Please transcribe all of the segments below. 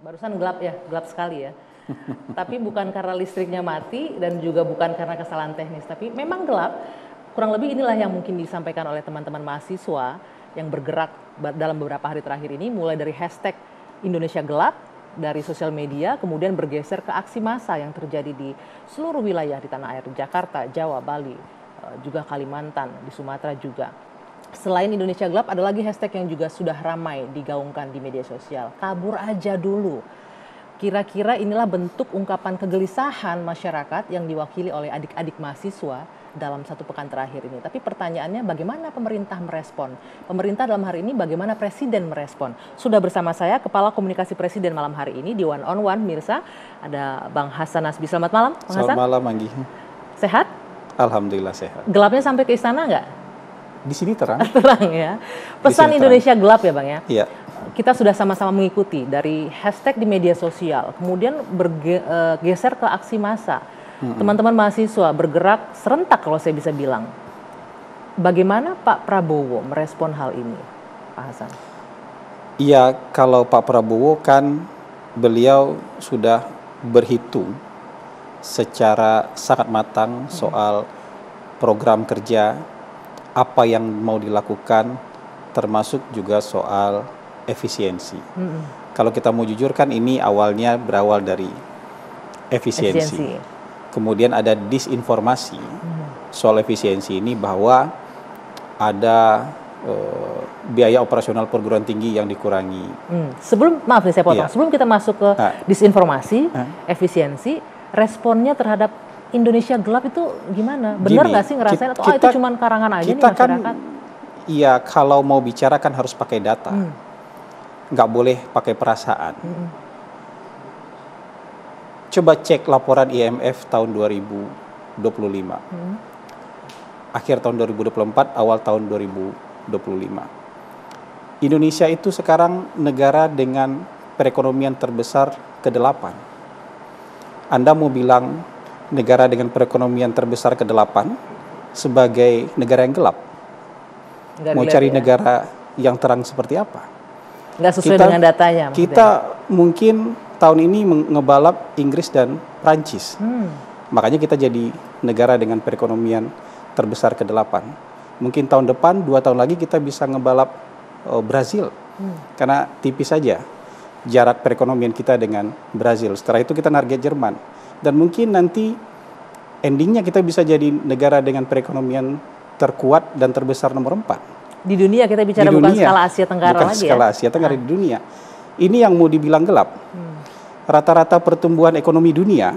Barusan gelap ya, gelap sekali ya. Tapi bukan karena listriknya mati dan juga bukan karena kesalahan teknis, tapi memang gelap. Kurang lebih inilah yang mungkin disampaikan oleh teman-teman mahasiswa yang bergerak dalam beberapa hari terakhir ini, mulai dari hashtag Indonesia Gelap dari sosial media, kemudian bergeser ke aksi massa yang terjadi di seluruh wilayah di tanah air, Jakarta, Jawa, Bali, juga Kalimantan, di Sumatera juga. Selain Indonesia Gelap, ada lagi hashtag yang juga sudah ramai digaungkan di media sosial. Kabur aja dulu. Kira-kira inilah bentuk ungkapan kegelisahan masyarakat yang diwakili oleh adik-adik mahasiswa dalam satu pekan terakhir ini. Tapi pertanyaannya bagaimana pemerintah merespon? Pemerintah dalam hari ini bagaimana Presiden merespon? Sudah bersama saya Kepala Komunikasi Presiden malam hari ini di One on One, Mirsa. Ada Bang Hasan Nasbi. Selamat malam, Bang Hasan. Selamat malam, Anggi. Sehat? Alhamdulillah sehat. Gelapnya sampai ke istana nggak? Di sini terang. Terang ya. Pesan Indonesia Gelap ya Bang ya? Iya. Kita sudah sama-sama mengikuti dari hashtag di media sosial, kemudian bergeser ke aksi massa. Teman-teman mahasiswa bergerak serentak kalau saya bisa bilang. Bagaimana Pak Prabowo merespon hal ini, Pak Hasan? Iya, kalau Pak Prabowo kan beliau sudah berhitung secara sangat matang soal program kerja, apa yang mau dilakukan, termasuk juga soal efisiensi. Kalau kita mau jujur kan ini awalnya berawal dari efisiensi. Kemudian ada disinformasi soal efisiensi ini bahwa ada biaya operasional perguruan tinggi yang dikurangi. Maaf nih saya potong. Sebelum kita masuk ke disinformasi, efisiensi, responnya terhadap Indonesia Gelap itu gimana? Benar nggak sih ngerasain atau itu cuma karangan aja nih masyarakat? Iya, kalau mau bicara kan harus pakai data. Nggak boleh pakai perasaan. Coba cek laporan IMF tahun 2025. Akhir tahun 2024, awal tahun 2025. Indonesia itu sekarang negara dengan perekonomian terbesar ke-8. Anda mau bilang negara dengan perekonomian terbesar ke-8 sebagai negara yang gelap? Mau cari negara yang terang seperti apa? Nggak sesuai dengan datanya. Kita mungkin tahun ini ngebalap Inggris dan Prancis. Makanya kita jadi negara dengan perekonomian terbesar ke-8. Mungkin tahun depan, 2 tahun lagi kita bisa ngebalap Brazil. Karena tipis saja jarak perekonomian kita dengan Brazil. Setelah itu kita target Jerman. Dan mungkin nanti endingnya kita bisa jadi negara dengan perekonomian terkuat dan terbesar nomor 4. Di dunia kita bicara di dunia, bukan skala Asia Tenggara lagi ya? Bukan skala Asia Tenggara di dunia. Ini yang mau dibilang gelap. Rata-rata pertumbuhan ekonomi dunia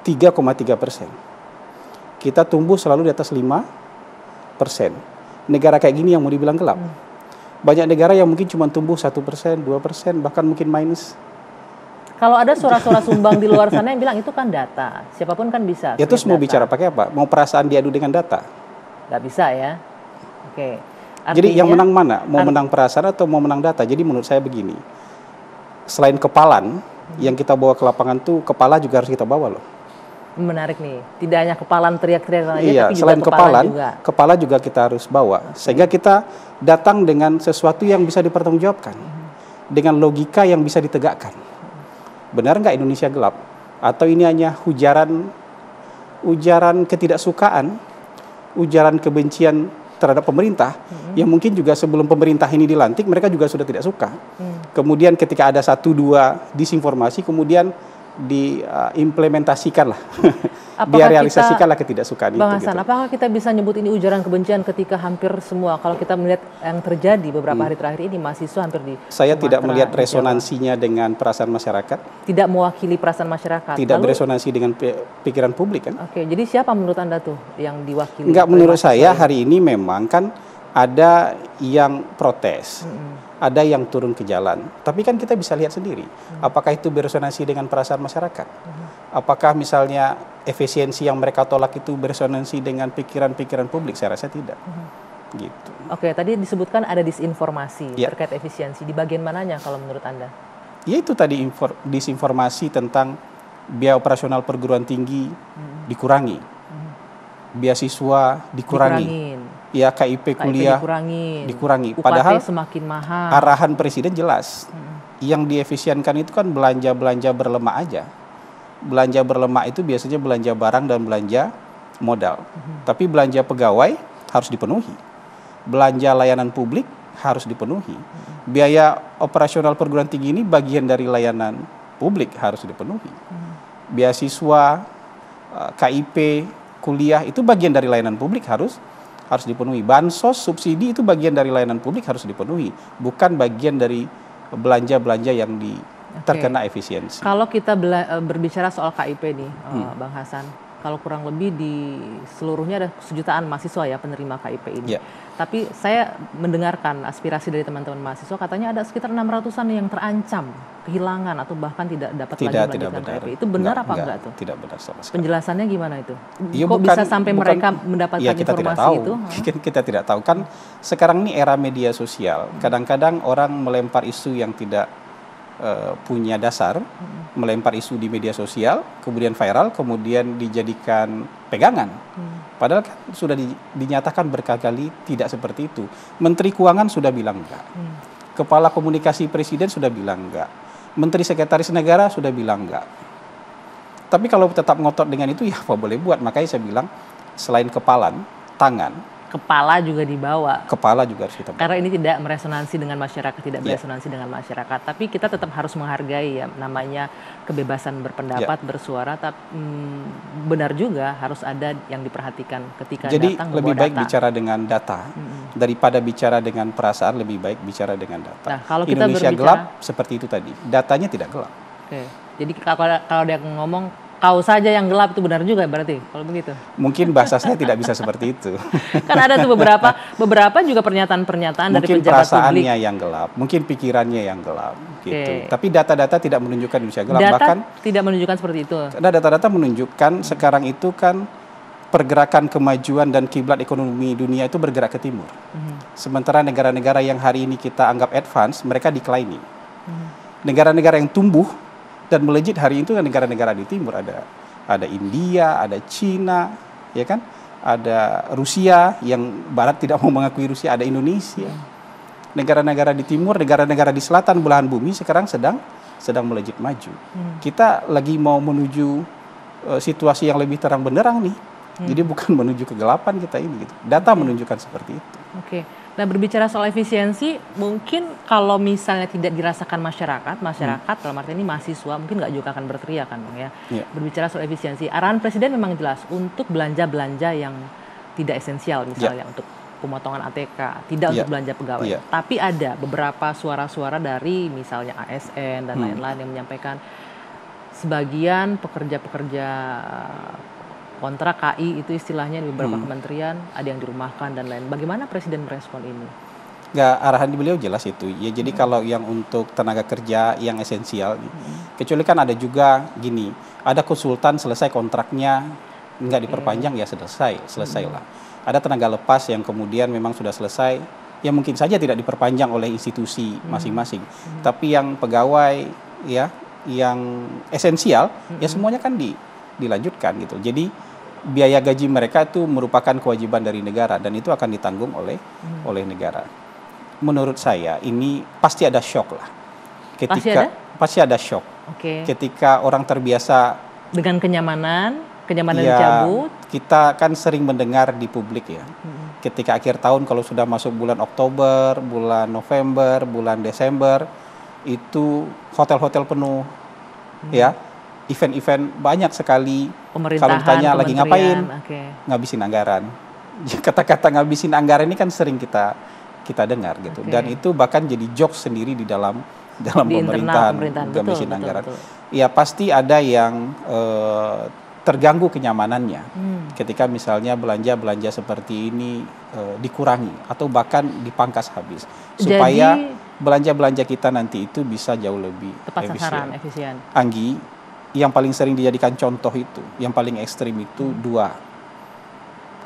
3,3%. Kita tumbuh selalu di atas 5%. Negara kayak gini yang mau dibilang gelap. Banyak negara yang mungkin cuma tumbuh 1%, 2%, bahkan mungkin minus. Kalau ada suara-suara sumbang di luar sana yang bilang itu kan data, siapapun kan bisa. Ya terus mau bicara pakai apa? Mau perasaan diadu dengan data? Nggak bisa ya. Oke. Artinya, jadi yang menang mana? Mau menang perasaan atau mau menang data? Jadi menurut saya begini, selain kepalan, yang kita bawa ke lapangan tuh kepala juga harus kita bawa loh. Menarik nih, tidak hanya kepalan teriak-teriak saja, iya, tapi selain juga kepala juga kita harus bawa. Sehingga kita datang dengan sesuatu yang bisa dipertanggungjawabkan, dengan logika yang bisa ditegakkan. Benar nggak Indonesia gelap? Atau ini hanya ujaran ketidaksukaan, ujaran kebencian terhadap pemerintah, yang mungkin juga sebelum pemerintah ini dilantik, mereka juga sudah tidak suka. Kemudian ketika ada 1-2 disinformasi, kemudian diimplementasikan lah, dia realisasikan lah ketidaksukaan itu. Bang Hasan, apakah kita bisa nyebut ini ujaran kebencian ketika hampir semua, kalau kita melihat yang terjadi beberapa hari terakhir ini, mahasiswa hampir di Saya tidak melihat resonansinya dengan perasaan masyarakat. Tidak mewakili perasaan masyarakat. Tidak beresonansi dengan pikiran publik kan. Oke, jadi siapa menurut Anda tuh yang diwakili? Enggak, menurut saya hari ini memang kan ada yang protes, ada yang turun ke jalan. Tapi kan kita bisa lihat sendiri, apakah itu beresonansi dengan perasaan masyarakat? Apakah misalnya efisiensi yang mereka tolak itu beresonansi dengan pikiran-pikiran publik? Saya rasa tidak. Gitu. Oke, tadi disebutkan ada disinformasi terkait efisiensi. Di bagian mananya kalau menurut Anda? Ya itu tadi disinformasi tentang biaya operasional perguruan tinggi dikurangi, beasiswa dikurangi. Ya KIP kuliah dikurangi. Padahal semakin mahal. Arahan presiden jelas. yang diefisienkan itu kan belanja-belanja berlemak aja. Belanja berlemak itu biasanya belanja barang dan belanja modal. Tapi belanja pegawai harus dipenuhi. Belanja layanan publik harus dipenuhi. Biaya operasional perguruan tinggi ini bagian dari layanan publik harus dipenuhi. Beasiswa, KIP, kuliah itu bagian dari layanan publik harus dipenuhi. Bansos, subsidi itu bagian dari layanan publik harus dipenuhi, bukan bagian dari belanja-belanja yang terkena efisiensi. Kalau kita berbicara soal KIP nih, Bang Hasan, kalau kurang lebih di seluruhnya ada sejutaan mahasiswa ya penerima KIP ini. Yeah. Tapi saya mendengarkan aspirasi dari teman-teman mahasiswa, katanya ada sekitar 600-an yang terancam kehilangan atau bahkan tidak dapat lagi melanjutkan KIP. Itu benar apa enggak tuh? Tidak benar sama sekali. Penjelasannya gimana itu? Ya, kok bisa sampai mereka mendapatkan informasi itu? Kita tidak tahu. Kan sekarang ini era media sosial. Kadang-kadang orang melempar isu yang tidak punya dasar, melempar isu di media sosial, kemudian viral, kemudian dijadikan pegangan. Padahal kan sudah dinyatakan berkali-kali tidak seperti itu. Menteri Keuangan sudah bilang enggak. Kepala Komunikasi Presiden sudah bilang enggak. Menteri Sekretaris Negara sudah bilang enggak. Tapi kalau tetap ngotot dengan itu, ya apa boleh buat. Makanya saya bilang, selain kepalan, tangan, kepala juga dibawa. Kepala juga harus kita bawa. Karena ini tidak meresonansi dengan masyarakat, tidak beresonansi dengan masyarakat. Tapi kita tetap harus menghargai ya namanya kebebasan berpendapat, bersuara. Tapi benar juga harus ada yang diperhatikan ketika Jadi datang lebih baik data. bicara dengan data daripada bicara dengan perasaan. Lebih baik bicara dengan data. Nah, kalau kita Indonesia gelap seperti itu tadi. Datanya tidak gelap. Oke. Jadi kalau dia ngomong kau saja yang gelap, itu benar juga berarti kalau begitu. Mungkin bahasa saya tidak bisa seperti itu. Kan ada tuh beberapa juga pernyataan-pernyataan dari pejabat publik. Mungkin perasaannya yang gelap, mungkin pikirannya yang gelap gitu. Tapi data-data tidak menunjukkan Indonesia gelap. Data bahkan tidak menunjukkan seperti itu. Karena data-data menunjukkan sekarang itu kan pergerakan kemajuan dan kiblat ekonomi dunia itu bergerak ke timur. Sementara negara-negara yang hari ini kita anggap advance, mereka declining. Negara-negara yang tumbuh dan melejit hari itu kan negara-negara di timur, ada India, ada Cina, ya kan, ada Rusia yang barat tidak mau mengakui Rusia, ada Indonesia. Negara-negara di timur, negara-negara di selatan belahan bumi sekarang sedang melejit maju. Kita lagi mau menuju situasi yang lebih terang benderang nih. Jadi bukan menuju kegelapan kita ini gitu. Data menunjukkan seperti itu. Oke. Nah, berbicara soal efisiensi, mungkin kalau misalnya tidak dirasakan masyarakat dalam arti ini mahasiswa mungkin nggak juga akan berteriak kan, Bang ya. Berbicara soal efisiensi, arahan Presiden memang jelas untuk belanja-belanja yang tidak esensial, misalnya untuk pemotongan ATK, tidak untuk belanja pegawai. Tapi ada beberapa suara-suara dari misalnya ASN dan lain-lain yang menyampaikan sebagian pekerja-pekerja kontrak KI itu istilahnya di beberapa kementerian ada yang dirumahkan dan lain. Bagaimana Presiden merespon ini? Nggak, arahan di beliau jelas itu. Ya jadi kalau yang untuk tenaga kerja yang esensial, kecuali kan ada juga gini, ada konsultan selesai kontraknya nggak diperpanjang ya selesailah. Ada tenaga lepas yang kemudian memang sudah selesai, ya mungkin saja tidak diperpanjang oleh institusi masing-masing. Tapi yang pegawai ya, yang esensial ya semuanya kan dilanjutkan gitu. Jadi biaya gaji mereka itu merupakan kewajiban dari negara dan itu akan ditanggung oleh negara. Menurut saya ini pasti ada shock lah. Pasti ada shock. Ketika orang terbiasa dengan kenyamanan dicabut. Kita kan sering mendengar di publik ya. Ketika akhir tahun kalau sudah masuk bulan Oktober, bulan November, bulan Desember itu hotel-hotel penuh. Ya. Event-event banyak sekali. Kalau ditanya lagi ngapain, ngabisin anggaran. Kata-kata ngabisin anggaran ini kan sering kita dengar gitu. Dan itu bahkan jadi jokes sendiri di dalam pemerintahan ngabisin anggaran. Ya pasti ada yang terganggu kenyamanannya ketika misalnya belanja Jadi, seperti ini dikurangi atau bahkan dipangkas habis supaya belanja kita nanti itu bisa jauh lebih tepat sasaran, efisien. Anggi, yang paling sering dijadikan contoh itu, yang paling ekstrim itu dua,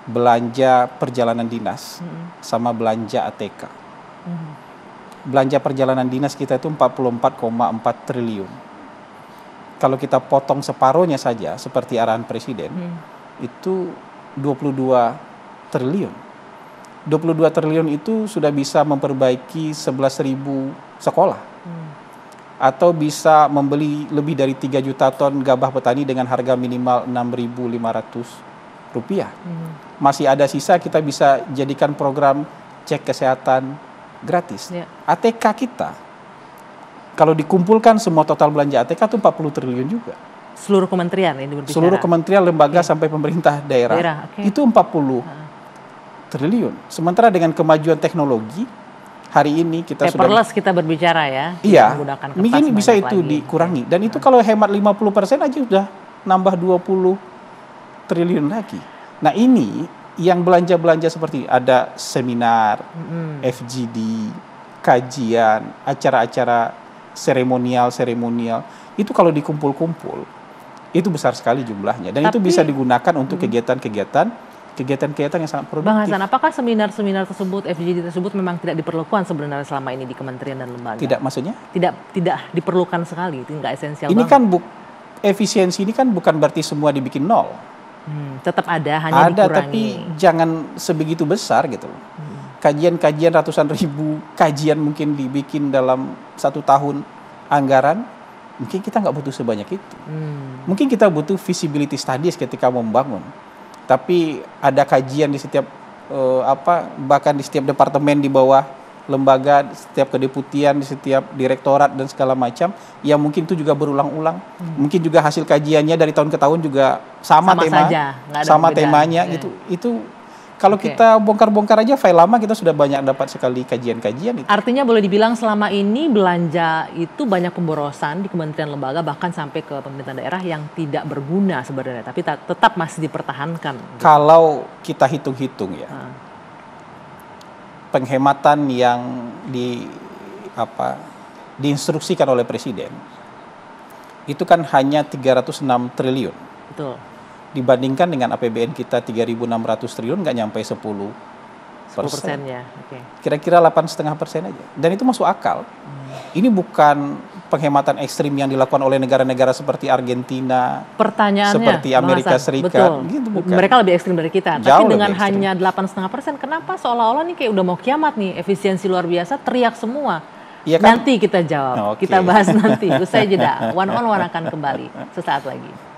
belanja perjalanan dinas sama belanja ATK. Belanja perjalanan dinas kita itu 44,4 triliun. Kalau kita potong separohnya saja seperti arahan Presiden, itu 22 triliun. 22 triliun itu sudah bisa memperbaiki 11.000 sekolah. atau bisa membeli lebih dari 3 juta ton gabah petani dengan harga minimal Rp6.500. Masih ada sisa, kita bisa jadikan program cek kesehatan gratis. ATK kita, kalau dikumpulkan semua total belanja ATK itu 40 triliun juga. Seluruh kementerian ini berbicara? Seluruh kementerian, lembaga, sampai pemerintah daerah. Itu 40 triliun. Sementara dengan kemajuan teknologi, hari ini kita paperless kita berbicara ya. Iya, mungkin bisa itu dikurangi. Dan itu kalau hemat 50% aja udah nambah 20 triliun lagi. Nah ini yang belanja-belanja seperti ada seminar, FGD, kajian, acara-acara seremonial, itu kalau dikumpul-kumpul, itu besar sekali jumlahnya. Dan itu bisa digunakan untuk kegiatan-kegiatan yang sangat produktif. Bang Hasan, apakah seminar-seminar tersebut, FGD tersebut memang tidak diperlukan sebenarnya selama ini di kementerian dan lembaga? Tidak, maksudnya? Tidak diperlukan sekali, itu nggak esensial ini banget. Kan efisiensi ini kan bukan berarti semua dibikin nol. Tetap ada, hanya dikurangi. Tapi jangan sebegitu besar gitu. Kajian-kajian ratusan ribu kajian mungkin dibikin dalam 1 tahun anggaran, mungkin kita nggak butuh sebanyak itu. Mungkin kita butuh feasibility studies ketika membangun. Tapi ada kajian di setiap bahkan di setiap departemen di bawah lembaga, di setiap kedeputian, di setiap direktorat dan segala macam, yang mungkin itu juga berulang-ulang. Mungkin juga hasil kajiannya dari tahun ke tahun juga sama temanya gitu. Itu kalau kita bongkar-bongkar aja file lama, kita sudah banyak dapat sekali kajian-kajian itu. Artinya boleh dibilang selama ini belanja itu banyak pemborosan di kementerian lembaga, bahkan sampai ke pemerintah daerah yang tidak berguna sebenarnya, tapi tetap masih dipertahankan. Kalau kita hitung-hitung ya, penghematan yang diinstruksikan oleh Presiden itu kan hanya 306 triliun. Betul. Dibandingkan dengan APBN kita 3.600 triliun, nggak nyampe 10%. Ya. Kira-kira 8,5% aja. Dan itu masuk akal. Ini bukan penghematan ekstrim yang dilakukan oleh negara-negara seperti Argentina, pertanyaannya, seperti Amerika Serikat. Gitu, bukan. Mereka lebih ekstrim dari kita. Jauh tapi dengan hanya 8,5%, kenapa seolah-olah nih kayak udah mau kiamat nih, efisiensi luar biasa, teriak semua. Ya kan? Nanti kita jawab, kita bahas nanti. Usai jeda, One on One akan kembali sesaat lagi.